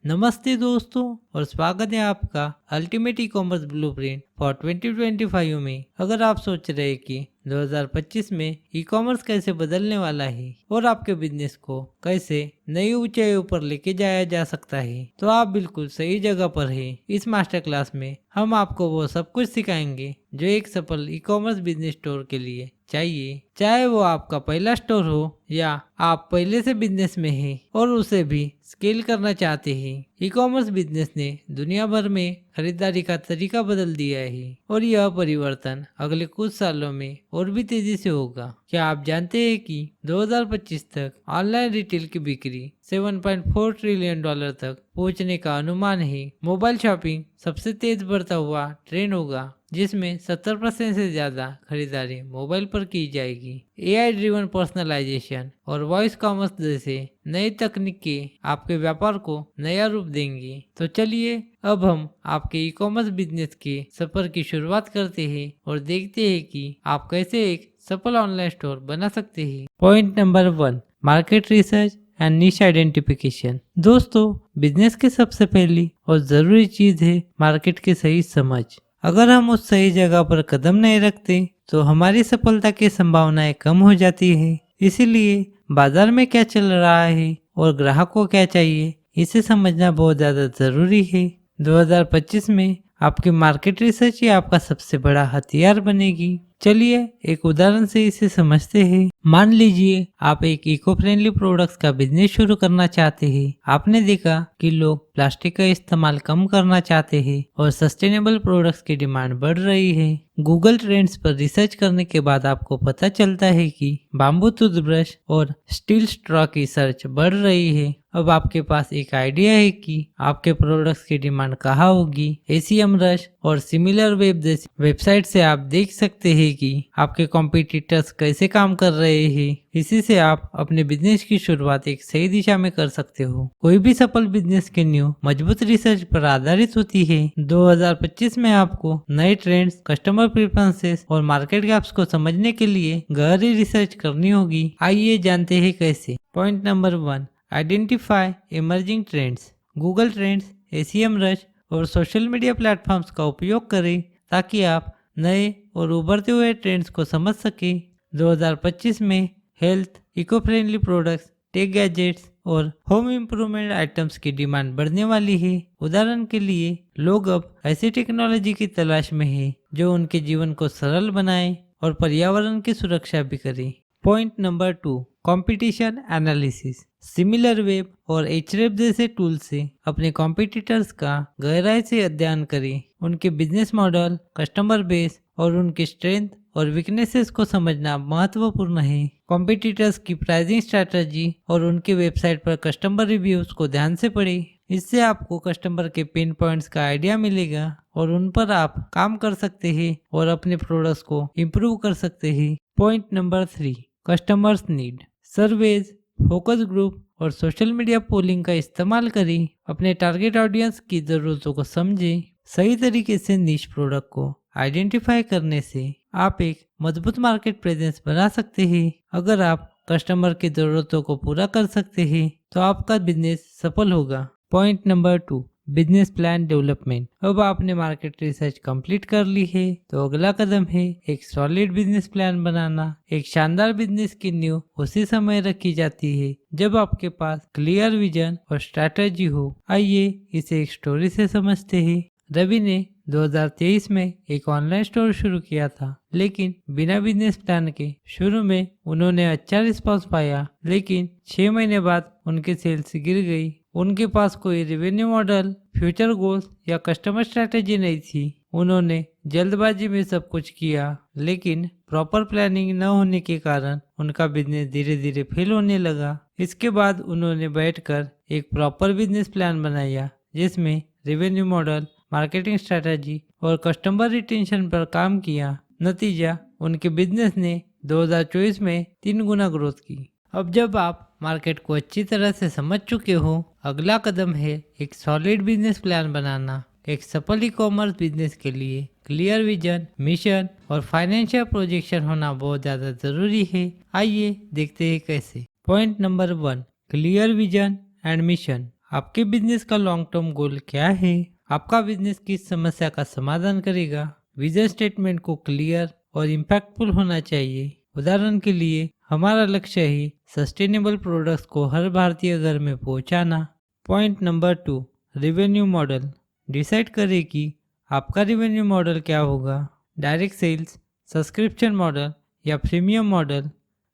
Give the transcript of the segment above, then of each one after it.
नमस्ते दोस्तों और स्वागत है आपका ultimate e commerce blueprint for 2025 में। अगर आप सोच रहे हैं कि 2025 में ई कॉमर्स कैसे बदलने वाला है और आपके बिजनेस को कैसे नई ऊंचाइयों पर लेके जाया जा सकता है, तो आप बिल्कुल सही जगह पर हैं। इस मास्टर क्लास में हम आपको वो सब कुछ सिखाएंगे जो एक सफल ई कॉमर्स बिजनेस स्टोर के लिए चाहिए, चाहे वो आपका पहला स्टोर हो या आप पहले से बिजनेस में हैं और उसे भी स्केल करना चाहते हैं। ई कॉमर्स बिजनेस ने दुनिया भर में खरीदारी का तरीका बदल दिया है और यह परिवर्तन अगले कुछ सालों में और भी तेजी से होगा। क्या आप जानते हैं कि 2025 तक ऑनलाइन रिटेल की बिक्री 7.4 ट्रिलियन डॉलर तक पहुंचने का अनुमान है। मोबाइल शॉपिंग सबसे तेज बढ़ता हुआ ट्रेंड होगा, जिसमें 70% से ज्यादा खरीदारी मोबाइल पर की जाएगी। AI ड्रिवन पर्सनलाइजेशन और वॉइस कॉमर्स जैसे नई तकनीकें आपके व्यापार को नया रूप देंगी। तो चलिए अब हम आपके ई कॉमर्स बिजनेस के सफर की शुरुआत करते हैं और देखते हैं कि आप कैसे एक सफल ऑनलाइन स्टोर बना सकते हैं। Point number 1, market research and निश आइडेंटिफिकेशन। दोस्तों, बिजनेस की सबसे पहली और जरूरी चीज है मार्केट की सही समझ। अगर हम उस सही जगह पर कदम नहीं रखते तो हमारी सफलता की संभावनाएं कम हो जाती है। इसीलिए बाजार में क्या चल रहा है और ग्राहक को क्या चाहिए, इसे समझना बहुत ज्यादा जरूरी है। 2025 में आपकी मार्केट रिसर्च ही आपका सबसे बड़ा हथियार बनेगी। चलिए एक उदाहरण से इसे समझते हैं। मान लीजिए आप एक इको फ्रेंडली प्रोडक्ट्स का बिजनेस शुरू करना चाहते हैं। आपने देखा कि लोग प्लास्टिक का इस्तेमाल कम करना चाहते हैं और सस्टेनेबल प्रोडक्ट्स की डिमांड बढ़ रही है। गूगल ट्रेंड्स पर रिसर्च करने के बाद आपको पता चलता है कि बाम्बू टूथब्रश और स्टील स्ट्रॉ की सर्च बढ़ रही है। अब आपके पास एक आइडिया है कि आपके प्रोडक्ट्स की डिमांड कहाँ होगी। एसीएमरश और सिमिलर वेब जैसी वेबसाइट से आप देख सकते हैं कि आपके कॉम्पिटिटर्स कैसे काम कर रहे हैं। इसी से आप अपने बिजनेस की शुरुआत एक सही दिशा में कर सकते हो। कोई भी सफल बिजनेस की न्यू मजबूत रिसर्च पर आधारित होती है। 2025 में आपको नए ट्रेंड्स, कस्टमर प्रेफरेंसेस और मार्केट गैप्स को समझने के लिए गहरी रिसर्च करनी होगी। आइए जानते हैं कैसे। Point number 1, identify emerging trends. Google trends, SEMrush और सोशल मीडिया प्लेटफॉर्म्स का उपयोग करें ताकि आप नए और उभरते हुए ट्रेंड्स को समझ सकें। 2025 में health, eco friendly products, tech gadgets और होम इम्प्रूवमेंट आइटम्स की डिमांड बढ़ने वाली है। उदाहरण के लिए लोग अब ऐसी टेक्नोलॉजी की तलाश में हैं जो उनके जीवन को सरल बनाए और पर्यावरण की सुरक्षा भी करे। Point number 2, competition analysis. Similar web और एचरेफ जैसे टूल से अपने कॉम्पिटिटर्स का गहराई से अध्ययन करें। उनके बिजनेस मॉडल, कस्टमर बेस और उनके स्ट्रेंथ और वीकनेसेस को समझना महत्वपूर्ण है। कॉम्पिटिटर्स की प्राइसिंग स्ट्रैटेजी और उनके वेबसाइट पर कस्टमर रिव्यूज को ध्यान से पढ़ें। इससे आपको कस्टमर के पेन पॉइंट्स का आइडिया मिलेगा और उन पर आप काम कर सकते हैं और अपने प्रोडक्ट्स को इम्प्रूव कर सकते हैं। Point number 3, customers need. Surveys, focus group और सोशल मीडिया पोलिंग का इस्तेमाल करें। अपने टारगेट ऑडियंस की जरूरतों को समझें। सही तरीके से निश प्रोडक्ट को आइडेंटिफाई करने से आप एक मजबूत मार्केट प्रेजेंस बना सकते हैं। अगर आप कस्टमर की जरूरतों को पूरा कर सकते हैं तो आपका बिजनेस सफल होगा। Point number 2, business plan development. अब आपने मार्केट रिसर्च कंप्लीट कर ली है तो अगला कदम है एक सॉलिड बिजनेस प्लान बनाना। एक शानदार बिजनेस की नींव उसी समय रखी जाती है जब आपके पास क्लियर विजन और स्ट्रैटेजी हो। आइए इसे एक स्टोरी से समझते हैं। रवि ने 2023 में एक ऑनलाइन स्टोर शुरू किया था, लेकिन बिना बिजनेस प्लान के। शुरू में उन्होंने अच्छा रिस्पांस पाया, लेकिन 6 महीने बाद उनकी सेल्स गिर गई। उनके पास कोई रेवेन्यू मॉडल, फ्यूचर गोल्स या कस्टमर स्ट्रैटेजी नहीं थी। उन्होंने जल्दबाजी में सब कुछ किया, लेकिन प्रॉपर प्लानिंग न होने के कारण उनका बिजनेस धीरे धीरे फेल होने लगा। इसके बाद उन्होंने बैठकर एक प्रॉपर बिजनेस प्लान बनाया जिसमें रेवेन्यू मॉडल, मार्केटिंग स्ट्रैटेजी और कस्टमर रिटेंशन पर काम किया। नतीजा, उनके बिजनेस ने 2024 में 3 गुना ग्रोथ की। अब जब आप मार्केट को अच्छी तरह से समझ चुके हो, अगला कदम है एक सॉलिड बिजनेस प्लान बनाना। एक सफल ई कॉमर्स बिजनेस के लिए क्लियर विजन, मिशन और फाइनेंशियल प्रोजेक्शन होना बहुत ज़्यादा जरूरी है। आइए देखते हैं कैसे। Point number 1, clear vision and mission. आपके बिजनेस का लॉन्ग टर्म गोल क्या है? आपका बिजनेस किस समस्या का समाधान करेगा? विजन स्टेटमेंट को क्लियर और इम्पैक्टफुल होना चाहिए। उदाहरण के लिए हमारा लक्ष्य है सस्टेनेबल प्रोडक्ट्स को हर भारतीय घर में पहुंचाना। Point number 2, revenue model. Decide करें कि आपका रेवेन्यू मॉडल क्या होगा। डायरेक्ट सेल्स, सब्सक्रिप्शन मॉडल या प्रीमियम मॉडल।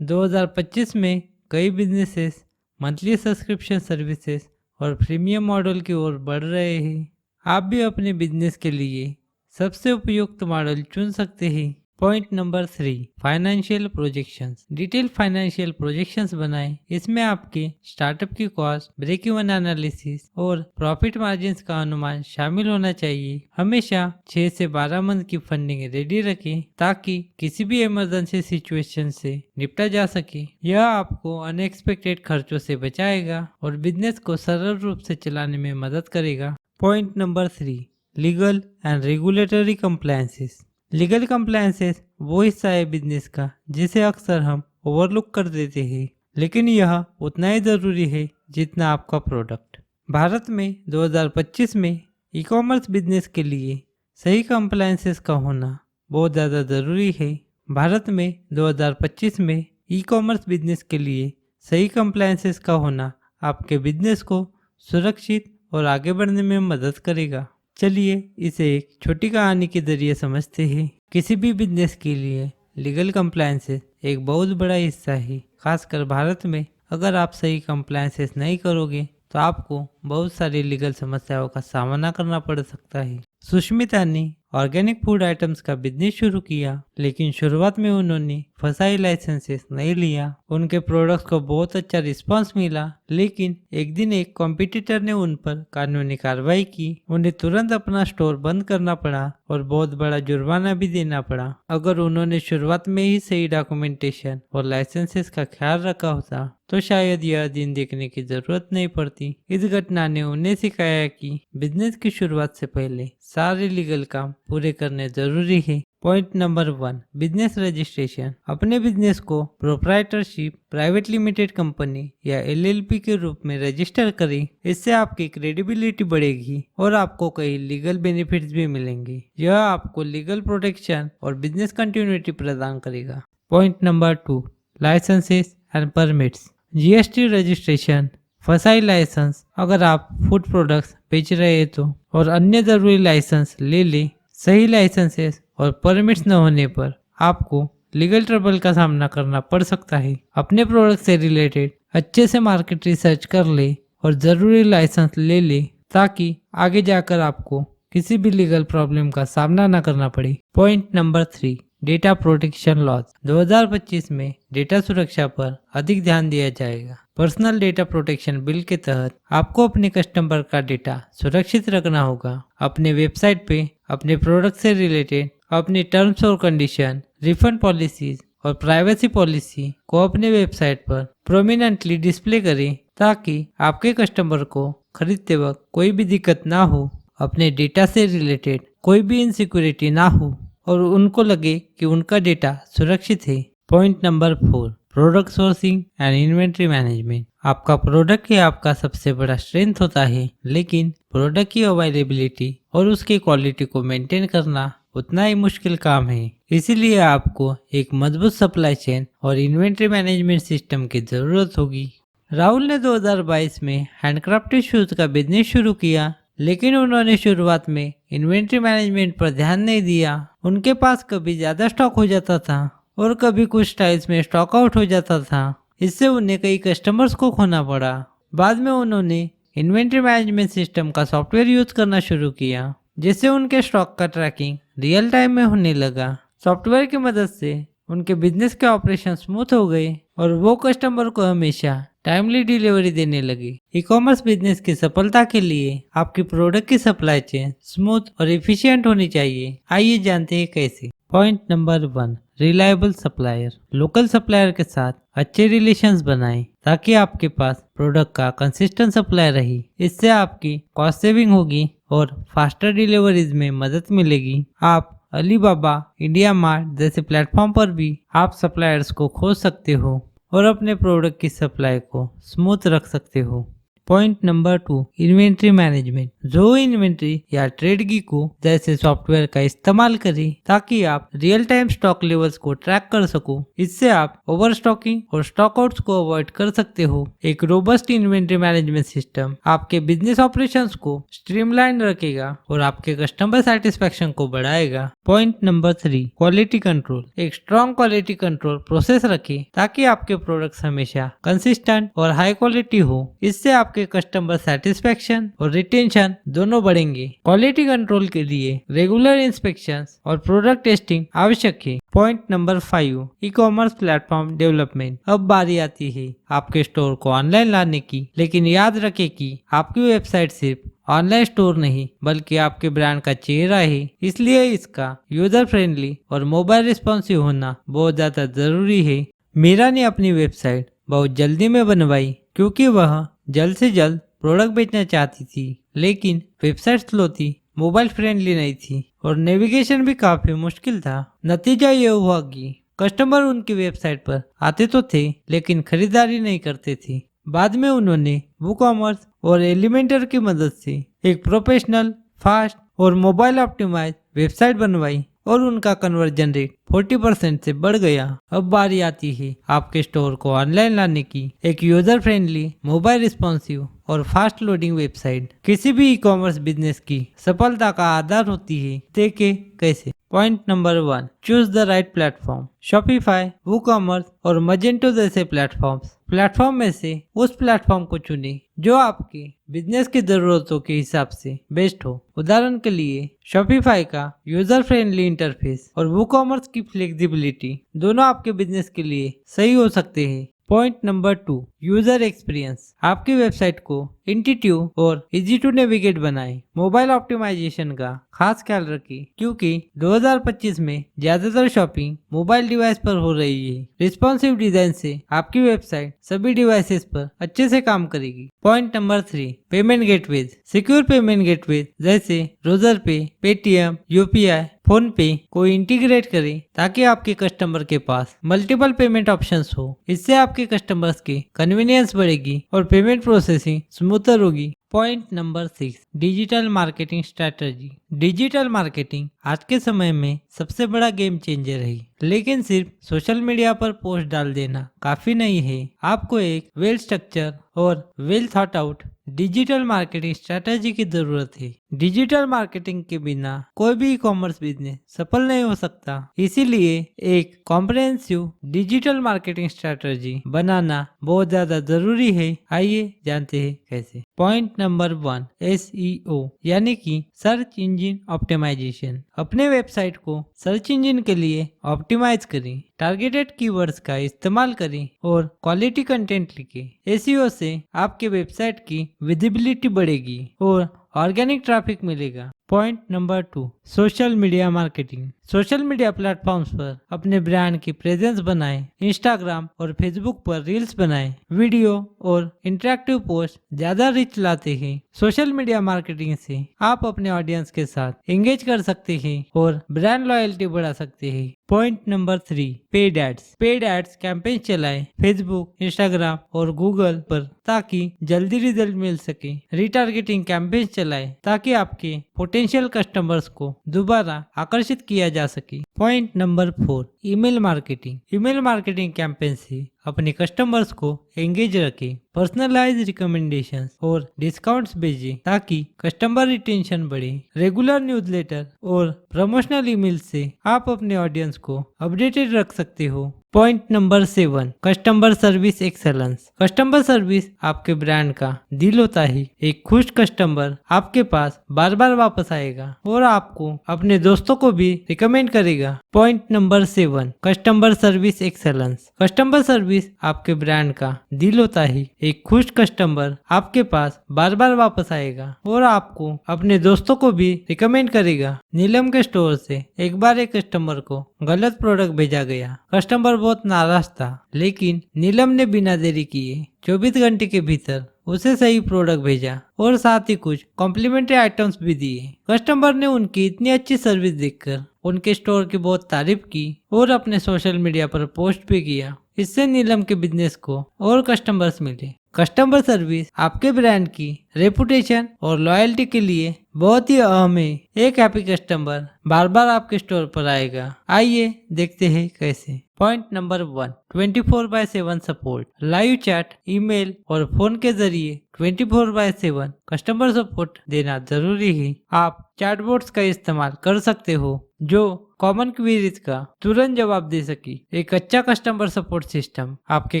2025 में कई बिजनेसेस मंथली सब्सक्रिप्शन सर्विसेज और प्रीमियम मॉडल की ओर बढ़ रहे हैं। आप भी अपने बिजनेस के लिए सबसे उपयुक्त मॉडल चुन सकते हैं। Point number 3, financial projections. Detail financial projections बनाएं। इसमें आपके स्टार्टअप की कॉस्ट, ब्रेक इवन एनालिसिस और प्रॉफिट मार्जिन्स का अनुमान शामिल होना चाहिए। हमेशा 6 से 12 मंथ की फंडिंग रेडी रखें ताकि किसी भी इमरजेंसी सिचुएशन से निपटा जा सके। यह आपको अनएक्सपेक्टेड खर्चों से बचाएगा और बिजनेस को सरल रूप से चलाने में मदद करेगा। Point number 3, legal and regulatory compliances. Legal compliances वो हिस्सा है बिजनेस का जिसे अक्सर हम ओवरलुक कर देते हैं, लेकिन यह उतना ही ज़रूरी है जितना आपका प्रोडक्ट। भारत में 2025 में ई कॉमर्स बिजनेस के लिए सही कंप्लायंसेस का होना बहुत ज़्यादा ज़रूरी है। भारत में 2025 में ई कॉमर्स बिजनेस के लिए सही कंप्लायंसेस का होना आपके बिजनेस को सुरक्षित और आगे बढ़ने में मदद करेगा। चलिए इसे एक छोटी कहानी के जरिए समझते हैं। किसी भी बिजनेस के लिए लीगल कंप्लायंसेस एक बहुत बड़ा हिस्सा है। खासकर भारत में अगर आप सही कंप्लायंसेस नहीं करोगे तो आपको बहुत सारी लीगल समस्याओं का सामना करना पड़ सकता है। सुष्मिता ने ऑर्गेनिक फूड आइटम्स का बिजनेस शुरू किया, लेकिन शुरुआत में उन्होंने फसाई लाइसेंसेस नहीं लिया। उनके प्रोडक्ट्स को बहुत अच्छा रिस्पांस मिला, लेकिन एक दिन एक कॉम्पिटिटर ने उन पर कानूनी कार्रवाई की। उन्हें तुरंत अपना स्टोर बंद करना पड़ा और बहुत बड़ा जुर्माना भी देना पड़ा। अगर उन्होंने शुरुआत में ही सही डॉक्यूमेंटेशन और लाइसेंसेस का ख्याल रखा होता तो शायद यह दिन देखने की जरूरत नहीं पड़ती। इस घटना ने उन्हें सिखाया कि बिजनेस की शुरुआत से पहले सारे लीगल काम पूरे करने जरूरी है। Point number 1, business registration. अपने बिजनेस को प्रोप्राइटरशिप, प्राइवेट लिमिटेड कंपनी या LLP के रूप में रजिस्टर करें। इससे आपकी क्रेडिबिलिटी बढ़ेगी और आपको कई लीगल बेनिफिट्स भी मिलेंगे। यह आपको लीगल प्रोटेक्शन और बिजनेस कंटिन्यूटी प्रदान करेगा। Point number 2, licences and permits. GST registration, FSSAI licence. अगर आप फूड प्रोडक्ट्स बेच रहे हैं तो और अन्य जरूरी लाइसेंस ले लें। सही लाइसेंसेस और परमिट्स न होने पर आपको लीगल ट्रबल का सामना करना पड़ सकता है। अपने प्रोडक्ट से रिलेटेड अच्छे से मार्केट रिसर्च कर ले और ज़रूरी लाइसेंस ले ले ताकि आगे जाकर आपको किसी भी लीगल प्रॉब्लम का सामना न करना पड़े। Point number 3, data protection laws. 2025 में डेटा सुरक्षा पर अधिक ध्यान दिया जाएगा। पर्सनल डेटा प्रोटेक्शन बिल के तहत आपको अपने कस्टमर का डेटा सुरक्षित रखना होगा। अपने वेबसाइट पे अपने प्रोडक्ट से रिलेटेड अपनी टर्म्स और कंडीशन, रिफंड पॉलिसीज और प्राइवेसी पॉलिसी को अपने वेबसाइट पर प्रोमिनेंटली डिस्प्ले करें ताकि आपके कस्टमर को खरीदते वक्त कोई भी दिक्कत ना हो, अपने डेटा से रिलेटेड कोई भी इनसिक्योरिटी ना हो और उनको लगे कि उनका डेटा सुरक्षित है। Point number 4, product sourcing and inventory management. आपका प्रोडक्ट ही आपका सबसे बड़ा स्ट्रेंथ होता है, लेकिन प्रोडक्ट की अवेलेबिलिटी और उसकी क्वालिटी को मेंटेन करना उतना ही मुश्किल काम है। इसीलिए आपको एक मजबूत सप्लाई चेन और इन्वेंट्री मैनेजमेंट सिस्टम की जरूरत होगी। राहुल ने 2022 में हैंडक्राफ्टेड शूज का बिजनेस शुरू किया, लेकिन उन्होंने शुरुआत में इन्वेंट्री मैनेजमेंट पर ध्यान नहीं दिया। उनके पास कभी ज्यादा स्टॉक हो जाता था और कभी कुछ स्टाइल्स में स्टॉक आउट हो जाता था। इससे उन्हें कई कस्टमर्स को खोना पड़ा। बाद में उन्होंने इन्वेंट्री मैनेजमेंट सिस्टम का सॉफ्टवेयर यूज करना शुरू किया, जिससे उनके स्टॉक का ट्रैकिंग रियल टाइम में होने लगा। सॉफ्टवेयर की मदद से उनके बिजनेस के ऑपरेशन स्मूथ हो गए और वो कस्टमर को हमेशा टाइमली डिलीवरी देने लगे। ई कॉमर्स बिजनेस की सफलता के लिए आपकी प्रोडक्ट की सप्लाई चेन स्मूथ और एफिशिएंट होनी चाहिए। आइए जानते हैं कैसे। Point number 1, reliable supplier. Local supplier के साथ अच्छे रिलेशंस बनाएं ताकि आपके पास प्रोडक्ट का कंसिस्टेंट सप्लाई रहे। इससे आपकी कॉस्ट सेविंग होगी और फास्टर डिलीवरीज में मदद मिलेगी। आप अलीबाबा, इंडिया मार्ट जैसे प्लेटफॉर्म पर भी आप सप्लायर्स को खोज सकते हो और अपने प्रोडक्ट की सप्लाई को स्मूथ रख सकते हो। Point number 2, inventory management. जो इन्वेंट्री या ट्रेडगी को जैसे सॉफ्टवेयर का इस्तेमाल करें ताकि आप रियल टाइम स्टॉक लेवल्स को ट्रैक कर सको। इससे आप ओवर स्टॉकिंग और स्टॉक आउट्स को अवॉइड कर सकते हो। एक रोबस्ट इन्वेंट्री मैनेजमेंट सिस्टम आपके बिजनेस ऑपरेशंस को स्ट्रीमलाइन रखेगा और आपके कस्टमर सेटिस्फेक्शन को बढ़ाएगा। Point number 3, quality control. एक स्ट्रॉन्ग क्वालिटी कंट्रोल प्रोसेस रखें ताकि आपके प्रोडक्ट्स हमेशा कंसिस्टेंट और हाई क्वालिटी हो। इससे आपके कस्टमर सेटिस्फेक्शन और रिटेंशन दोनों बढ़ेंगे। क्वालिटी कंट्रोल के लिए रेगुलर इंस्पेक्शंस और प्रोडक्ट टेस्टिंग आवश्यक है। Point number 5, e commerce platform development. अब बारी आती है आपके स्टोर को ऑनलाइन लाने की, लेकिन याद रखें कि आपकी वेबसाइट सिर्फ ऑनलाइन स्टोर नहीं बल्कि आपके ब्रांड का चेहरा है। इसलिए इसका यूजर फ्रेंडली और मोबाइल रिस्पॉन्सिव होना बहुत ज्यादा जरूरी है। मीरा ने अपनी वेबसाइट बहुत जल्दी में बनवाई क्योंकि वह जल्द से जल्द प्रोडक्ट बेचना चाहती थी, लेकिन वेबसाइट स्लो थी, मोबाइल फ्रेंडली नहीं थी और नेविगेशन भी काफी मुश्किल था। नतीजा ये हुआ कि कस्टमर उनकी वेबसाइट पर आते तो थे लेकिन खरीदारी नहीं करते थे। बाद में उन्होंने वूकॉमर्स और एलिमेंटर की मदद से एक प्रोफेशनल, फास्ट और मोबाइल ऑप्टिमाइज वेबसाइट बनवाई और उनका कन्वर्जन रेट 40% से बढ़ गया। अब बारी आती है आपके स्टोर को ऑनलाइन लाने की। एक यूजर फ्रेंडली, मोबाइल रिस्पॉन्सिव और फास्ट लोडिंग वेबसाइट किसी भी ई कॉमर्स बिजनेस की सफलता का आधार होती है। देखें कैसे। Point number 1, choose the right platform. Shopify, WooCommerce और मजेंटो जैसे प्लेटफॉर्म में से उस प्लेटफॉर्म को चुनें जो आपके बिजनेस की जरूरतों के हिसाब से बेस्ट हो। उदाहरण के लिए शॉपिफाई का यूजर फ्रेंडली इंटरफेस और वूकॉमर्स की फ्लेक्सिबिलिटी दोनों आपके बिजनेस के लिए सही हो सकते हैं। Point number 2, user experience. आपकी वेबसाइट को इंट्यूटिव और इजी टू नेविगेट बनाएं। मोबाइल ऑप्टिमाइजेशन का खास ख्याल रखें क्योंकि 2025 में ज्यादातर शॉपिंग मोबाइल डिवाइस पर हो रही है। रिस्पॉन्सिव डिजाइन से आपकी वेबसाइट सभी डिवाइसेस पर अच्छे से काम करेगी। Point number 3, payment gateways. Secure payment gateways जैसे रोजर पे, पेटीएम, यूपीआई, फोन पे को इंटीग्रेट करें ताकि आपके कस्टमर के पास मल्टीपल पेमेंट ऑप्शंस हो। इससे आपके कस्टमर्स की कन्वीनियंस बढ़ेगी और पेमेंट प्रोसेसिंग स्मूथर होगी। Point number 6, digital marketing strategy. Digital marketing आज के समय में सबसे बड़ा गेम चेंजर है, लेकिन सिर्फ सोशल मीडिया पर पोस्ट डाल देना काफी नहीं है। आपको एक वेल स्ट्रक्चर और well thought out digital marketing strategy की जरूरत है। डिजिटल मार्केटिंग के बिना कोई भी ई कॉमर्स बिजनेस सफल नहीं हो सकता। इसीलिए एक कॉम्प्रिहेंसिव डिजिटल मार्केटिंग स्ट्रेटजी बनाना बहुत ज्यादा जरूरी है। आइए जानते हैं कैसे। पॉइंट नंबर 1, SEO यानी कि सर्च इंजन ऑप्टिमाइजेशन। अपने वेबसाइट को सर्च इंजन के लिए ऑप्टिमाइज करें, टारगेटेड कीवर्ड्स का इस्तेमाल करें और क्वालिटी कंटेंट लिखें। SEO से आपके वेबसाइट की विजिबिलिटी बढ़ेगी और ऑर्गेनिक ट्रैफिक मिलेगा। Point number 2, social media marketing. Social media platforms पर अपने ब्रांड की प्रेजेंस बनाएं। इंस्टाग्राम और फेसबुक पर रील्स बनाएं। वीडियो और इंटरेक्टिव पोस्ट ज्यादा रीच लाते हैं। सोशल मीडिया मार्केटिंग से आप अपने ऑडियंस के साथ एंगेज कर सकते हैं और ब्रांड लॉयल्टी बढ़ा सकते हैं। Point number 3, paid ads. Paid ads campaign चलाएं फेसबुक, इंस्टाग्राम और गूगल पर ताकि जल्दी रिजल्ट मिल सके। रिटारगेटिंग कैंपेन चलाएं ताकि आपके पोटेंशियल कस्टमर्स को दोबारा आकर्षित किया जा सके। Point number 4, email marketing. Email marketing campaign से अपने कस्टमर्स को एंगेज रखें। पर्सनलाइज रिकमेंडेशंस और डिस्काउंट्स भेजें ताकि कस्टमर रिटेंशन बढ़े। रेगुलर न्यूज़लेटर और प्रमोशनल ईमेल से आप अपने ऑडियंस को अपडेटेड रख सकते हो। Point number 7, customer service excellence. Customer service आपके ब्रांड का दिल होता है। एक खुश कस्टमर आपके पास बार बार वापस आएगा और आपको अपने दोस्तों को भी रिकमेंड करेगा। Point number 7, customer service excellence. Customer service आपके ब्रांड का दिल होता है। एक खुश कस्टमर आपके पास बार बार वापस आएगा और आपको अपने दोस्तों को भी रिकमेंड करेगा। नीलम के स्टोर से एक बार एक कस्टमर को गलत प्रोडक्ट भेजा गया। कस्टमर बहुत नाराज था, लेकिन नीलम ने बिना देरी किए 24 घंटे के भीतर उसे सही प्रोडक्ट भेजा और साथ ही कुछ कॉम्प्लीमेंट्री आइटम्स भी दिए। कस्टमर ने उनकी इतनी अच्छी सर्विस देखकर उनके स्टोर की बहुत तारीफ की और अपने सोशल मीडिया पर पोस्ट भी किया। इससे नीलम के बिजनेस को और कस्टमर्स मिले। कस्टमर सर्विस आपके ब्रांड की रेपुटेशन और लॉयल्टी के लिए बहुत ही अहम है। एक हैप्पी कस्टमर बार बार आपके स्टोर पर आएगा। आइए देखते हैं कैसे। Point number 1, 24/7 support. Live chat, email और फोन के जरिए 24/7 कस्टमर सपोर्ट देना जरूरी है। आप चैटबॉट्स का इस्तेमाल कर सकते हो जो कॉमन क्वेरीज का तुरंत जवाब दे सके। एक अच्छा कस्टमर सपोर्ट सिस्टम आपके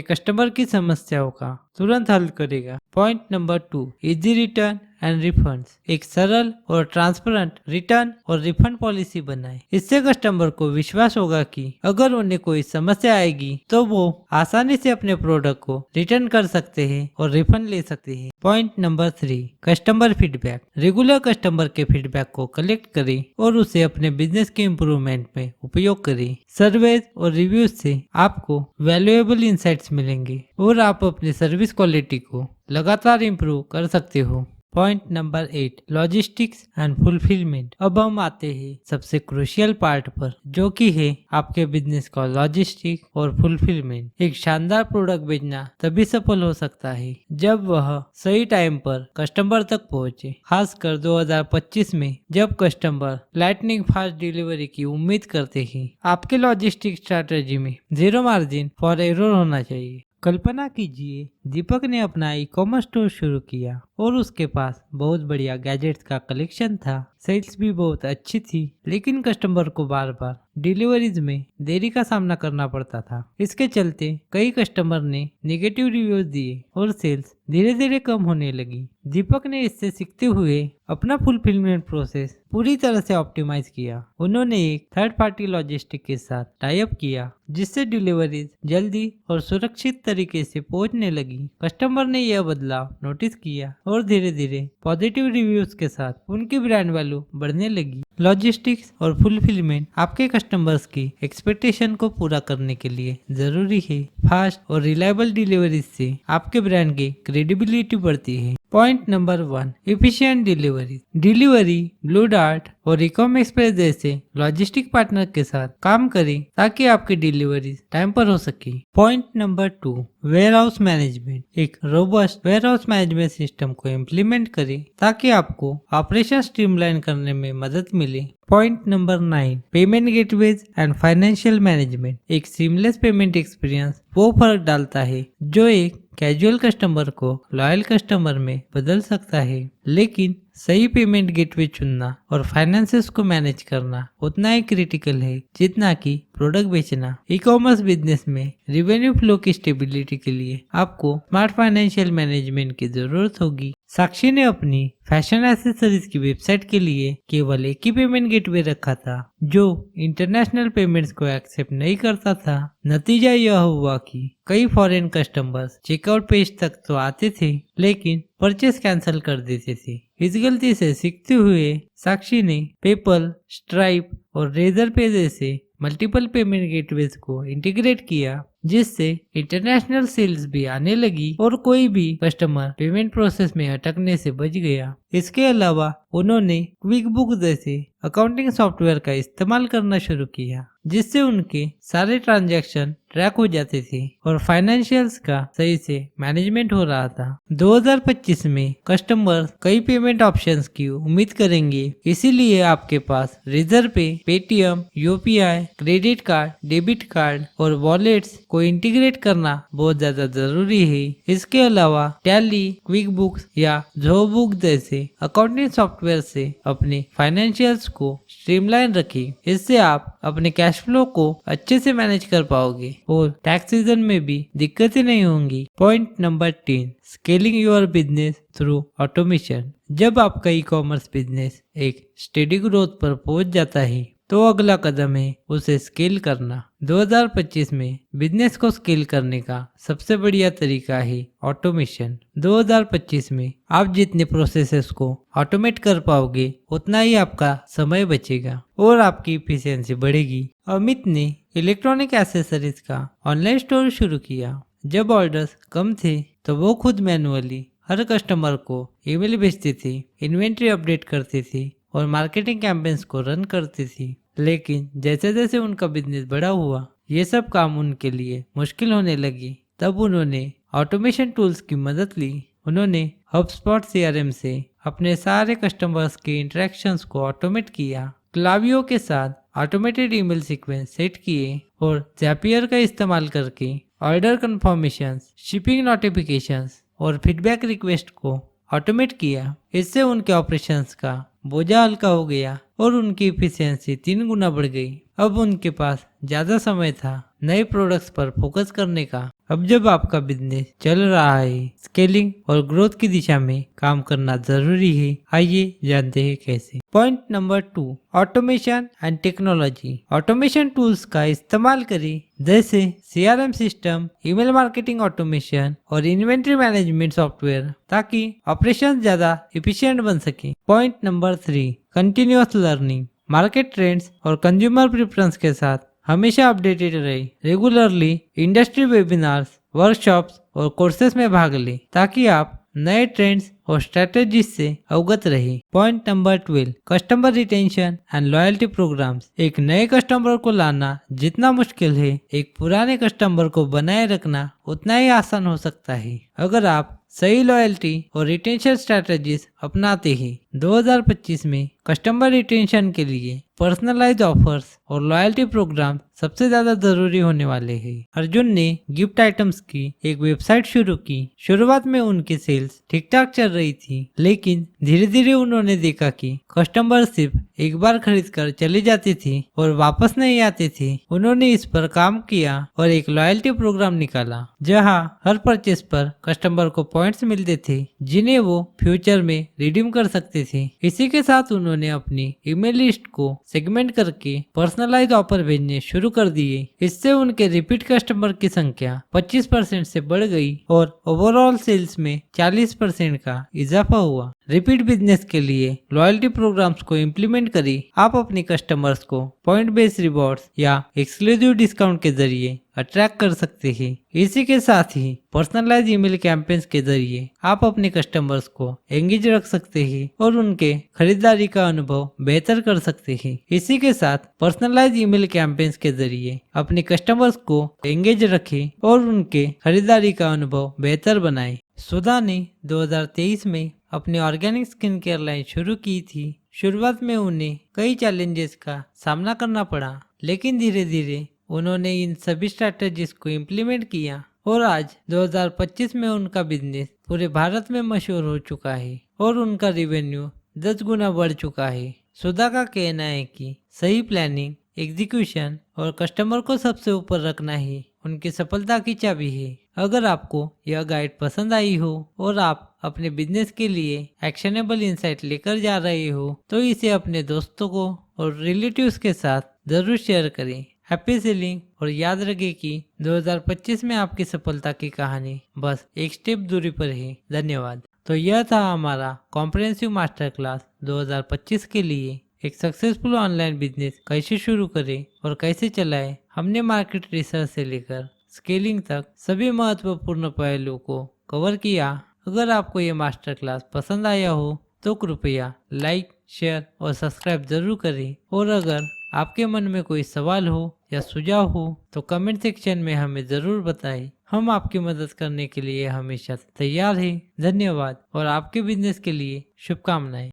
कस्टमर की समस्याओं का तुरंत हल करेगा। Point number 2, easy return and refunds. एक सरल और ट्रांसपेरेंट रिटर्न और रिफंड पॉलिसी बनाएं। इससे कस्टमर को विश्वास होगा कि अगर उन्हें कोई समस्या आएगी तो वो आसानी से अपने प्रोडक्ट को रिटर्न कर सकते हैं और रिफंड ले सकते हैं। Point number 3, customer feedback. Regular customer के फीडबैक को कलेक्ट करें और उसे अपने बिजनेस के इम्प्रूवमेंट में उपयोग करें। सर्वेज और रिव्यूज से आपको वैल्यूएबल इंसाइट्स मिलेंगे और आप अपनी सर्विस क्वालिटी को लगातार इम्प्रूव कर सकते हो। Point number 8, logistics and fulfilment. अब हम आते हैं सबसे क्रूशियल पार्ट पर, जो कि है आपके बिजनेस का लॉजिस्टिक्स और फुलफिलमेंट। एक शानदार प्रोडक्ट बेचना तभी सफल हो सकता है जब वह सही टाइम पर कस्टमर तक पहुंचे। खासकर 2025 में जब कस्टमर लाइटनिंग फास्ट डिलीवरी की उम्मीद करते हैं, आपके लॉजिस्टिक स्ट्रैटेजी में जीरो मार्जिन फॉर एरर होना चाहिए। कल्पना कीजिए, दीपक ने अपना ई-कॉमर्स स्टोर शुरू किया और उसके पास बहुत बढ़िया गैजेट्स का कलेक्शन था। सेल्स भी बहुत अच्छी थी, लेकिन कस्टमर को बार बार डिलीवरीज में देरी का सामना करना पड़ता था। इसके चलते कई कस्टमर ने नेगेटिव रिव्यूज दिए और सेल्स धीरे धीरे कम होने लगी। दीपक ने इससे सीखते हुए अपना फुलफिलमेंट प्रोसेस पूरी तरह से ऑप्टिमाइज किया। उन्होंने एक थर्ड पार्टी लॉजिस्टिक के साथ टाई अप किया, जिससे डिलीवरीज जल्दी और सुरक्षित तरीके से पहुंचने लगी। कस्टमर ने यह बदलाव नोटिस किया और धीरे धीरे पॉजिटिव रिव्यूज के साथ उनकी ब्रांड वैल्यू बढ़ने लगी। लॉजिस्टिक्स और फुलफिलमेंट आपके कस्टमर्स की एक्सपेक्टेशन को पूरा करने के लिए जरूरी है। फास्ट और रिलायबल डिलीवरी से आपके ब्रांड की क्रेडिबिलिटी बढ़ती है। Point number 1, efficient delivery. Delivery, blue dart और इकॉम एक्सप्रेस जैसे लॉजिस्टिक पार्टनर के साथ काम करें ताकि आपकी डिलीवरी टाइम पर हो सके। Point number 2, warehouse management. एक रोबस्ट वेयरहाउस मैनेजमेंट सिस्टम को इम्प्लीमेंट करें ताकि आपको ऑपरेशन स्ट्रीमलाइन करने में मदद मिले। Point number 9, payment gateways and financial management. एक सीमलेस पेमेंट एक्सपीरियंस वो फर्क डालता है जो एक कैजुअल कस्टमर को लॉयल कस्टमर में बदल सकता है। लेकिन सही पेमेंट गेटवे चुनना और फाइनेंसेस को मैनेज करना उतना ही क्रिटिकल है जितना कि प्रोडक्ट बेचना। ई कॉमर्स बिजनेस में रेवेन्यू फ्लो की स्टेबिलिटी के लिए आपको स्मार्ट फाइनेंशियल मैनेजमेंट की जरूरत होगी। साक्षी ने अपनी फैशन एसेसरीज की वेबसाइट के लिए केवल एक ही पेमेंट गेटवे रखा था जो इंटरनेशनल पेमेंट्स को एक्सेप्ट नहीं करता था। नतीजा यह हुआ कि कई फॉरेन कस्टमर्स चेकआउट पेज तक तो आते थे लेकिन परचेस कैंसिल कर देते थे। इस गलती से सीखते हुए साक्षी ने पेपल, स्ट्राइप और रेजर पे जैसे मल्टीपल पेमेंट गेटवेज को इंटीग्रेट किया, जिससे इंटरनेशनल सेल्स भी आने लगी और कोई भी कस्टमर पेमेंट प्रोसेस में अटकने से बच गया। इसके अलावा उन्होंने क्विक बुक जैसे अकाउंटिंग सॉफ्टवेयर का इस्तेमाल करना शुरू किया, जिससे उनके सारे ट्रांजैक्शन ट्रैक हो जाते थे और फाइनेंशियल्स का सही से मैनेजमेंट हो रहा था। 2025 में कस्टमर कई पेमेंट ऑप्शंस की उम्मीद करेंगे, इसीलिए आपके पास रेजर पे, Paytm, UPI, credit card, debit card और वॉलेट्स को इंटीग्रेट करना बहुत ज्यादा जरूरी है। इसके अलावा टैली, क्विक बुक्स या जोबुक जैसे अकाउंटिंग सॉफ्टवेयर से अपने फाइनेंशियल्स को स्ट्रीमलाइन रखें। इससे आप अपने कैश फ्लो को अच्छे से मैनेज कर पाओगे और टैक्स सीजन में भी दिक्कतें नहीं होंगी। Point number 10, scaling your business through automation. जब आपका ई कॉमर्स बिजनेस एक स्टेडी ग्रोथ पर पहुंच जाता है तो अगला कदम है उसे स्केल करना। 2025 में बिजनेस को स्केल करने का सबसे बढ़िया तरीका है ऑटोमेशन। 2025 में आप जितने प्रोसेसेस को ऑटोमेट कर पाओगे उतना ही आपका समय बचेगा और आपकी इफिशियंसी बढ़ेगी। अमित ने इलेक्ट्रॉनिक एसेसरीज का ऑनलाइन स्टोर शुरू किया। जब ऑर्डर्स कम थे तो वो खुद मैनुअली हर कस्टमर को ईमेल भेजती थी, इन्वेंट्री अपडेट करती थी और मार्केटिंग कैंपेन्स को रन करती थी। लेकिन जैसे जैसे उनका बिजनेस बड़ा हुआ, ये सब काम उनके लिए मुश्किल होने लगी। तब उन्होंने ऑटोमेशन टूल्स की मदद ली। उन्होंने HubSpot CRM से अपने सारे कस्टमर्स के इंटरेक्शंस को ऑटोमेट किया, क्लावियो के साथ ऑटोमेटेड ईमेल सीक्वेंस सेट किए और ज़ैपियर का इस्तेमाल करके ऑर्डर कंफर्मेशंस, शिपिंग नोटिफिकेशंस और फीडबैक रिक्वेस्ट को ऑटोमेट किया। इससे उनके ऑपरेशंस का बोझा हल्का हो गया और उनकी इफिशियंसी 3 गुना बढ़ गई। अब उनके पास ज़्यादा समय था नए प्रोडक्ट्स पर फोकस करने का। अब जब आपका बिजनेस चल रहा है, स्केलिंग और ग्रोथ की दिशा में काम करना जरूरी है। आइए जानते हैं कैसे। Point number 2, automation and technology. Automation tools का इस्तेमाल करें, जैसे CRM system, email marketing automation और इन्वेंट्री मैनेजमेंट सॉफ्टवेयर, ताकि ऑपरेशन ज्यादा एफिशिएंट बन सके। Point number 3, continuous learning. Market trends और कंज्यूमर प्रेफरेंस के साथ हमेशा अपडेटेड रहे। रेगुलरली इंडस्ट्री वेबिनार्स, वर्कशॉप्स और कोर्सेज में भाग लें, ताकि आप नए ट्रेंड्स और स्ट्रेटेजीज से अवगत रहे। Point number 12, customer retention and loyalty programmes. एक नए कस्टमर को लाना जितना मुश्किल है, एक पुराने कस्टमर को बनाए रखना उतना ही आसान हो सकता है, अगर आप सही लॉयल्टी और रिटेंशन स्ट्रेटेजीज अपनाते हैं। 2025 में कस्टमर रिटेंशन के लिए पर्सनलाइज ऑफर्स और लॉयल्टी प्रोग्राम सबसे ज्यादा जरूरी होने वाले हैं। अर्जुन ने गिफ्ट आइटम्स की एक वेबसाइट शुरू की। शुरुआत में उनकी सेल्स ठीक ठाक चल रही थी, लेकिन धीरे धीरे उन्होंने देखा कि कस्टमर सिर्फ एक बार खरीद कर चली जाती थी और वापस नहीं आते थे। उन्होंने इस पर काम किया और एक लॉयल्टी प्रोग्राम निकाला, जहां हर परचेस पर कस्टमर को पॉइंट्स मिलते थे, जिन्हें वो फ्यूचर में रिडीम कर सकते थे। इसी के साथ उन्होंने अपनी ईमेल लिस्ट को सेगमेंट करके पर्सनलाइज ऑफर भेजने शुरू कर दिए। इससे उनके रिपीट कस्टमर की संख्या 25% से बढ़ गई और ओवरऑल सेल्स में 40% का इजाफा हुआ। रिपीट बिजनेस के लिए लॉयल्टी प्रोग्राम्स को इम्प्लीमेंट करें। आप अपने कस्टमर्स को पॉइंट बेस्ड रिवॉर्ड्स या एक्सक्लूसिव डिस्काउंट के जरिए अट्रैक्ट कर सकते हैं। इसी के साथ ही पर्सनलाइज ईमेल कैंपेन्स के जरिए आप अपने कस्टमर्स को एंगेज रख सकते हैं और उनके खरीदारी का अनुभव बेहतर कर सकते हैं। इसी के साथ पर्सनलाइज ईमेल कैंपेन्स के जरिए अपने कस्टमर्स को एंगेज रखें और उनके खरीदारी का अनुभव बेहतर बनाएं। सुधा ने 2023 में अपनी ऑर्गेनिक स्किन केयर लाइन शुरू की थी। शुरुआत में उन्हें कई चैलेंजेस का सामना करना पड़ा, लेकिन धीरे धीरे उन्होंने इन सभी स्ट्रैटेजीज को इम्प्लीमेंट किया और आज 2025 में उनका बिजनेस पूरे भारत में मशहूर हो चुका है और उनका रेवेन्यू 10 गुना बढ़ चुका है। सुधा का कहना है कि सही प्लानिंग, एग्जीक्यूशन और कस्टमर को सबसे ऊपर रखना ही उनकी सफलता की चाबी है। अगर आपको यह गाइड पसंद आई हो और आप अपने बिजनेस के लिए एक्शनेबल इंसाइट लेकर जा रहे हो, तो इसे अपने दोस्तों को और रिलेटिव्स के साथ जरूर शेयर करें। हैप्पी सेलिंग और याद रखें कि 2025 में आपकी सफलता की कहानी बस एक स्टेप दूरी पर है। धन्यवाद। तो यह था हमारा कॉम्प्रिहेंसिव मास्टर क्लास 2025 के लिए। एक सक्सेसफुल ऑनलाइन बिजनेस कैसे शुरू करें और कैसे चलाएं। हमने मार्केट रिसर्च से लेकर स्केलिंग तक सभी महत्वपूर्ण पहलुओं को कवर किया। अगर आपको ये मास्टर क्लास पसंद आया हो तो कृपया लाइक, शेयर और सब्सक्राइब जरूर करें। और अगर आपके मन में कोई सवाल हो या सुझाव हो तो कमेंट सेक्शन में हमें जरूर बताएं। हम आपकी मदद करने के लिए हमेशा तैयार हैं। धन्यवाद और आपके बिजनेस के लिए शुभकामनाएं।